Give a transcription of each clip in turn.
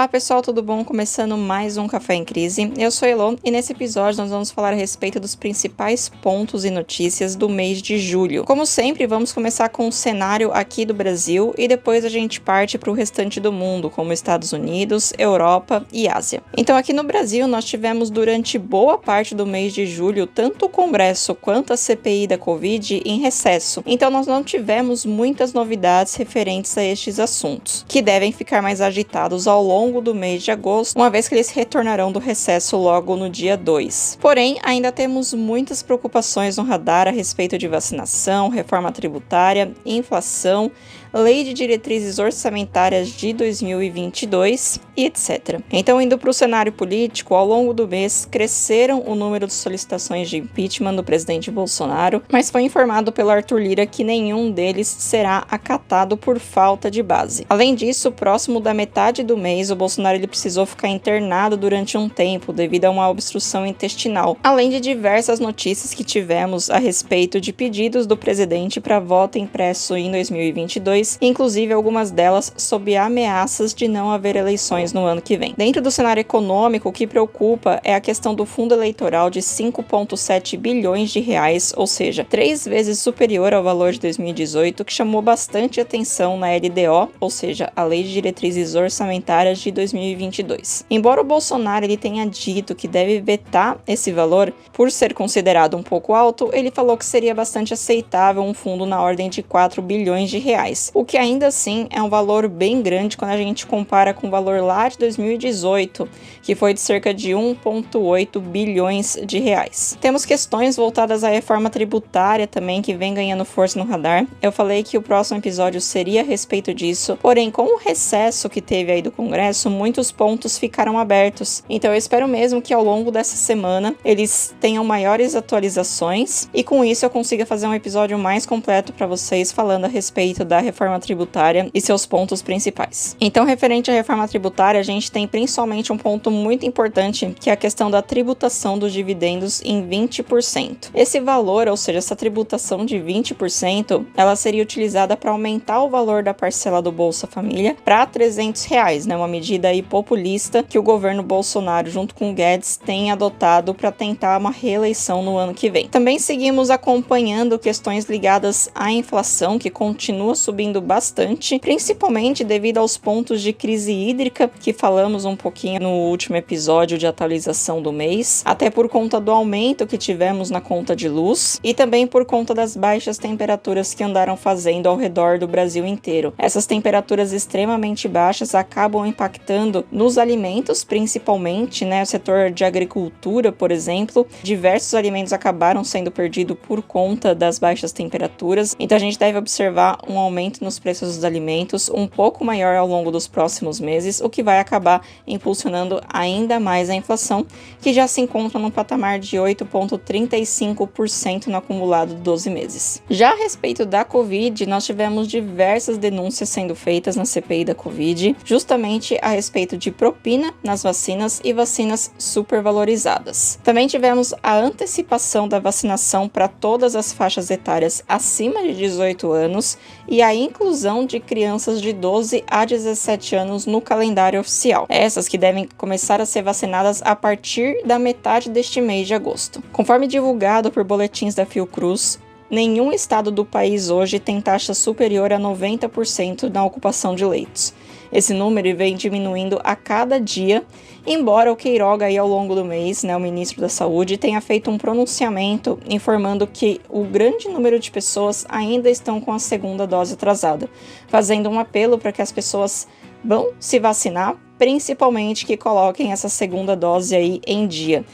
Olá pessoal, tudo bom? Começando mais um Café em Crise. Eu sou a Elon e nesse episódio nós vamos falar a respeito dos principais pontos e notícias do mês de julho. Como sempre, vamos começar com o cenário aqui do Brasil e depois a gente parte para o restante do mundo, como Estados Unidos, Europa e Ásia. Então aqui no Brasil nós tivemos durante boa parte do mês de julho tanto o Congresso quanto a CPI da Covid em recesso. Então nós não tivemos muitas novidades referentes a estes assuntos, que devem ficar mais agitados ao longo do mês de agosto, uma vez que eles retornarão do recesso logo no dia 2. Porém, ainda temos muitas preocupações no radar a respeito de vacinação, reforma tributária, inflação, lei de diretrizes orçamentárias de 2022 e etc. Então, indo para o cenário político, ao longo do mês cresceram o número de solicitações de impeachment do presidente Bolsonaro, mas foi informado pelo Arthur Lira que nenhum deles será acatado por falta de base. Além disso, próximo da metade do mês, o Bolsonaro precisou ficar internado durante um tempo devido a uma obstrução intestinal, além de diversas notícias que tivemos a respeito de pedidos do presidente para voto impresso em 2022, inclusive algumas delas sob ameaças de não haver eleições no ano que vem. Dentro do cenário econômico, o que preocupa é a questão do fundo eleitoral de 5,7 bilhões de reais, ou seja, 3 vezes superior ao valor de 2018, que chamou bastante atenção na LDO, ou seja, a Lei de Diretrizes Orçamentárias de 2022. Embora o Bolsonaro tenha dito que deve vetar esse valor, por ser considerado um pouco alto, ele falou que seria bastante aceitável um fundo na ordem de 4 bilhões de reais, o que ainda assim é um valor bem grande quando a gente compara com o valor lá de 2018, que foi de cerca de 1,8 bilhões de reais. Temos questões voltadas à reforma tributária também, que vem ganhando força no radar. Eu falei que o próximo episódio seria a respeito disso, porém com o recesso que teve aí do Congresso, muitos pontos ficaram abertos. Então eu espero mesmo que ao longo dessa semana eles tenham maiores atualizações e com isso eu consiga fazer um episódio mais completo para vocês falando a respeito da reforma tributária e seus pontos principais. Então, referente à reforma tributária, a gente tem principalmente um ponto muito importante, que é a questão da tributação dos dividendos em 20%. Esse valor, ou seja, essa tributação de 20%, ela seria utilizada para aumentar o valor da parcela do Bolsa Família para R$300, né? Uma medida aí populista que o governo Bolsonaro, junto com o Guedes, tem adotado para tentar uma reeleição no ano que vem. Também seguimos acompanhando questões ligadas à inflação, que continua subindo bastante, principalmente devido aos pontos de crise hídrica que falamos um pouquinho no último episódio de atualização do mês, até por conta do aumento que tivemos na conta de luz e também por conta das baixas temperaturas que andaram fazendo ao redor do Brasil inteiro. Essas temperaturas extremamente baixas acabam impactando nos alimentos, principalmente, né, o setor de agricultura, por exemplo. Diversos alimentos acabaram sendo perdidos por conta das baixas temperaturas, então a gente deve observar um aumento nos preços dos alimentos um pouco maior ao longo dos próximos meses, o que vai acabar impulsionando ainda mais a inflação, que já se encontra no patamar de 8,35% no acumulado de 12 meses. Já a respeito da Covid, nós tivemos diversas denúncias sendo feitas na CPI da Covid, justamente a respeito de propina nas vacinas e vacinas supervalorizadas. Também tivemos a antecipação da vacinação para todas as faixas etárias acima de 18 anos e a inclusão de crianças de 12 a 17 anos no calendário oficial. Essas que devem começar a ser vacinadas a partir da metade deste mês de agosto. Conforme divulgado por boletins da Fiocruz, nenhum estado do país hoje tem taxa superior a 90% na ocupação de leitos. Esse número vem diminuindo a cada dia, embora o Queiroga aí ao longo do mês, né, o ministro da Saúde, tenha feito um pronunciamento informando que o grande número de pessoas ainda estão com a segunda dose atrasada, fazendo um apelo para que as pessoas vão se vacinar, principalmente que coloquem essa segunda dose aí em dia.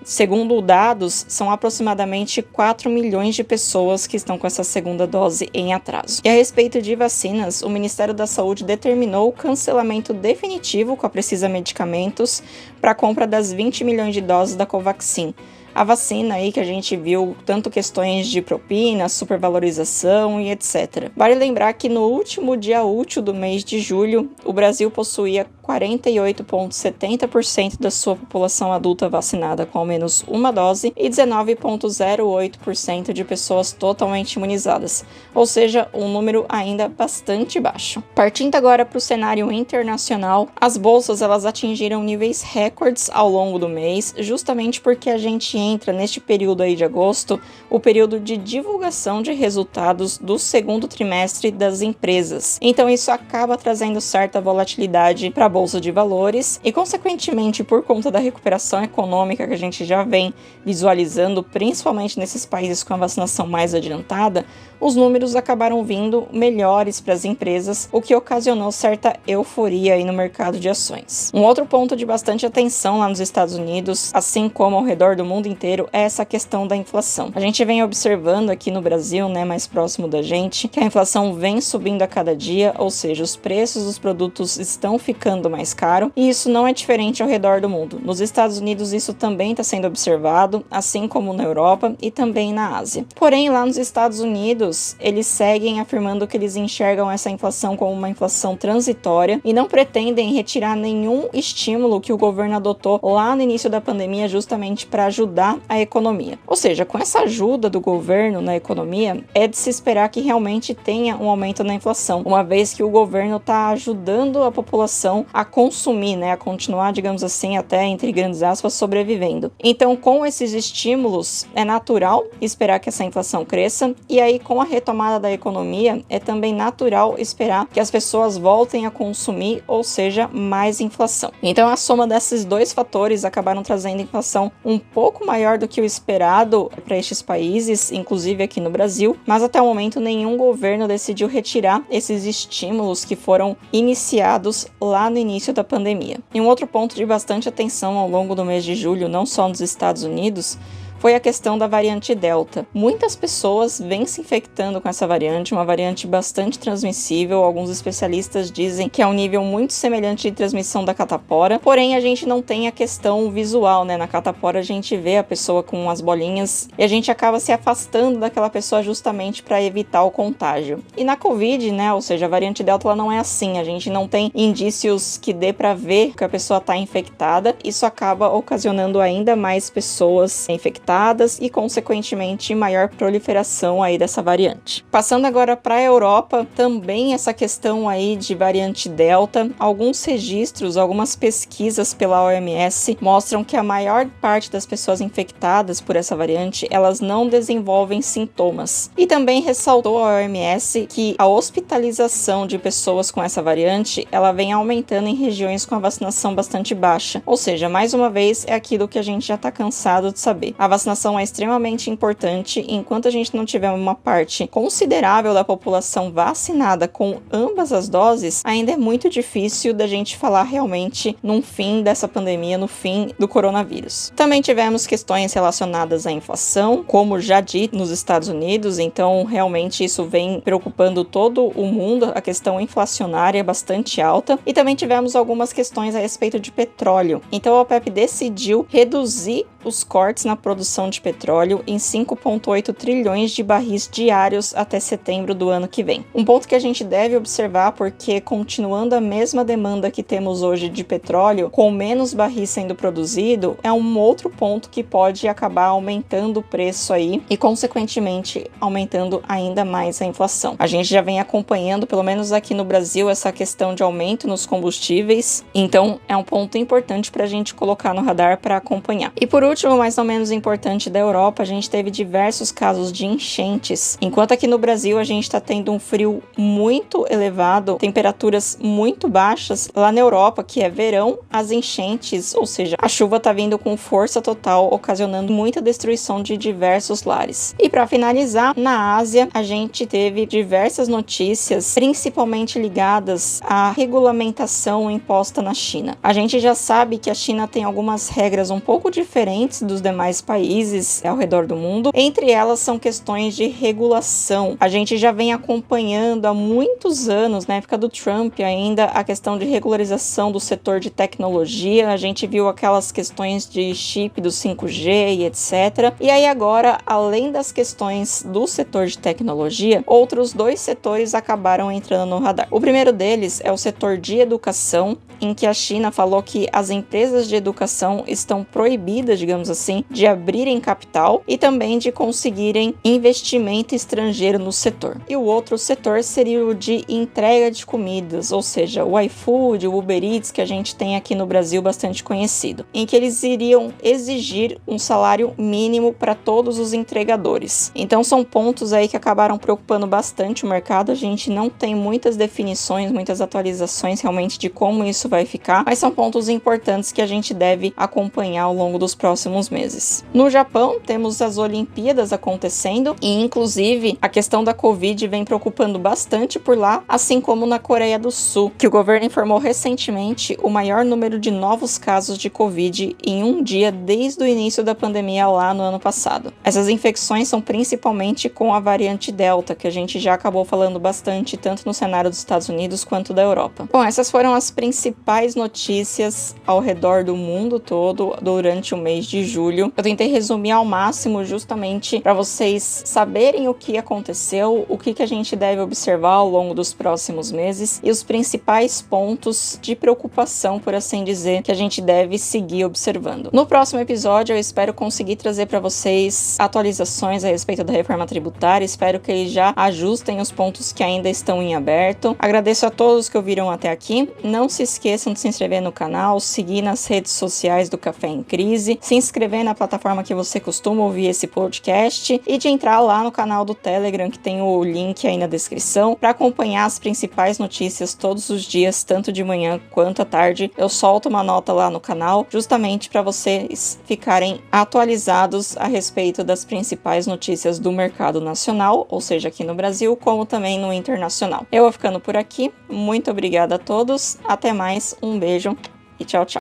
Segundo dados, são aproximadamente 4 milhões de pessoas que estão com essa segunda dose em atraso. E a respeito de vacinas, o Ministério da Saúde determinou o cancelamento definitivo com a Precisa Medicamentos para a compra das 20 milhões de doses da Covaxin. A vacina aí que a gente viu tanto questões de propina, supervalorização e etc. Vale lembrar que no último dia útil do mês de julho, o Brasil possuía 48,70% da sua população adulta vacinada com ao menos uma dose e 19,08% de pessoas totalmente imunizadas, ou seja, um número ainda bastante baixo. Partindo agora para o cenário internacional, as bolsas elas atingiram níveis recordes ao longo do mês, justamente porque a gente entra neste período aí de agosto, o período de divulgação de resultados do segundo trimestre das empresas. Então isso acaba trazendo certa volatilidade para a bolsa de valores e, consequentemente, por conta da recuperação econômica que a gente já vem visualizando, principalmente nesses países com a vacinação mais adiantada, os números acabaram vindo melhores para as empresas, o que ocasionou certa euforia aí no mercado de ações. Um outro ponto de bastante atenção lá nos Estados Unidos, assim como ao redor do mundo inteiro, é essa questão da inflação. A gente vem observando aqui no Brasil, mais próximo da gente, que a inflação vem subindo a cada dia, ou seja, os preços dos produtos estão ficando mais caros, e isso não é diferente ao redor do mundo. Nos Estados Unidos isso também está sendo observado, assim como na Europa e também na Ásia. Porém, lá nos Estados Unidos, eles seguem afirmando que eles enxergam essa inflação como uma inflação transitória e não pretendem retirar nenhum estímulo que o governo adotou lá no início da pandemia justamente para ajudar a economia. Ou seja, com essa ajuda do governo na economia, é de se esperar que realmente tenha um aumento na inflação, uma vez que o governo está ajudando a população a consumir, a continuar, digamos assim, até entre grandes aspas, sobrevivendo. Então, com esses estímulos, é natural esperar que essa inflação cresça, e aí com a retomada da economia, é também natural esperar que as pessoas voltem a consumir, ou seja, mais inflação. Então, a soma desses dois fatores acabaram trazendo inflação um pouco maior do que o esperado para estes países, inclusive aqui no Brasil, mas até o momento nenhum governo decidiu retirar esses estímulos que foram iniciados lá no início da pandemia. E um outro ponto de bastante atenção ao longo do mês de julho, não só nos Estados Unidos, foi a questão da variante Delta. Muitas pessoas vêm se infectando com essa variante, uma variante bastante transmissível. Alguns especialistas dizem que é um nível muito semelhante de transmissão da catapora, porém a gente não tem a questão visual, Na catapora a gente vê a pessoa com as bolinhas e a gente acaba se afastando daquela pessoa justamente para evitar o contágio. E na Covid, ou seja, a variante Delta ela não é assim, a gente não tem indícios que dê para ver que a pessoa está infectada, isso acaba ocasionando ainda mais pessoas infectadas e, consequentemente, maior proliferação aí dessa variante. Passando agora para a Europa, também essa questão aí de variante Delta, alguns registros, algumas pesquisas pela OMS mostram que a maior parte das pessoas infectadas por essa variante, elas não desenvolvem sintomas. E também ressaltou a OMS que a hospitalização de pessoas com essa variante, ela vem aumentando em regiões com a vacinação bastante baixa. Ou seja, mais uma vez, é aquilo que a gente já está cansado de saber. A vacinação é extremamente importante. Enquanto a gente não tiver uma parte considerável da população vacinada com ambas as doses, ainda é muito difícil da gente falar realmente num fim dessa pandemia, no fim do coronavírus. Também tivemos questões relacionadas à inflação, como já dito nos Estados Unidos, então realmente isso vem preocupando todo o mundo, a questão inflacionária é bastante alta, e também tivemos algumas questões a respeito de petróleo. Então a OPEP decidiu reduzir os cortes na produção de petróleo em 5,8 trilhões de barris diários até setembro do ano que vem. Um ponto que a gente deve observar, porque continuando a mesma demanda que temos hoje de petróleo, com menos barris sendo produzido, é um outro ponto que pode acabar aumentando o preço aí e, consequentemente, aumentando ainda mais a inflação. A gente já vem acompanhando, pelo menos aqui no Brasil, essa questão de aumento nos combustíveis, então é um ponto importante para a gente colocar no radar para acompanhar. E por último, mas não menos importante, da Europa, a gente teve diversos casos de enchentes. Enquanto aqui no Brasil a gente está tendo um frio muito elevado, temperaturas muito baixas, lá na Europa, que é verão, as enchentes, ou seja, a chuva está vindo com força total, ocasionando muita destruição de diversos lares. E para finalizar, na Ásia, a gente teve diversas notícias, principalmente ligadas à regulamentação imposta na China. A gente já sabe que a China tem algumas regras um pouco diferentes diferentes dos demais países ao redor do mundo. Entre elas são questões de regulação. A gente já vem acompanhando há muitos anos, na época do Trump ainda, a questão de regularização do setor de tecnologia. A gente viu aquelas questões de chip do 5G e etc. E aí agora, além das questões do setor de tecnologia, outros dois setores acabaram entrando no radar. O primeiro deles é o setor de educação, em que a China falou que as empresas de educação estão proibidas, digamos assim, de abrirem capital e também de conseguirem investimento estrangeiro no setor. E o outro setor seria o de entrega de comidas, ou seja, o iFood, o Uber Eats, que a gente tem aqui no Brasil bastante conhecido, em que eles iriam exigir um salário mínimo para todos os entregadores. Então são pontos aí que acabaram preocupando bastante o mercado. A gente não tem muitas definições, muitas atualizações realmente de como isso vai ficar, mas são pontos importantes que a gente deve acompanhar ao longo dos próximos meses. No Japão, temos as Olimpíadas acontecendo e, inclusive, a questão da Covid vem preocupando bastante por lá, assim como na Coreia do Sul, que o governo informou recentemente o maior número de novos casos de Covid em um dia desde o início da pandemia lá no ano passado. Essas infecções são principalmente com a variante Delta, que a gente já acabou falando bastante, tanto no cenário dos Estados Unidos quanto da Europa. Bom, essas foram as principais notícias ao redor do mundo todo durante o mês de julho. Eu tentei resumir ao máximo justamente para vocês saberem o que aconteceu, o que a gente deve observar ao longo dos próximos meses e os principais pontos de preocupação, por assim dizer, que a gente deve seguir observando. No próximo episódio, eu espero conseguir trazer para vocês atualizações a respeito da reforma tributária. Espero que eles já ajustem os pontos que ainda estão em aberto. Agradeço a todos que ouviram até aqui. Não se esqueçam de se inscrever no canal, seguir nas redes sociais do Café em Crise, se inscrever na plataforma que você costuma ouvir esse podcast e de entrar lá no canal do Telegram, que tem o link aí na descrição, para acompanhar as principais notícias todos os dias, tanto de manhã quanto à tarde. Eu solto uma nota lá no canal, justamente para vocês ficarem atualizados a respeito das principais notícias do mercado nacional, ou seja, aqui no Brasil, como também no internacional. Eu vou ficando por aqui. Muito obrigada a todos. Até mais. Um beijo e tchau, tchau.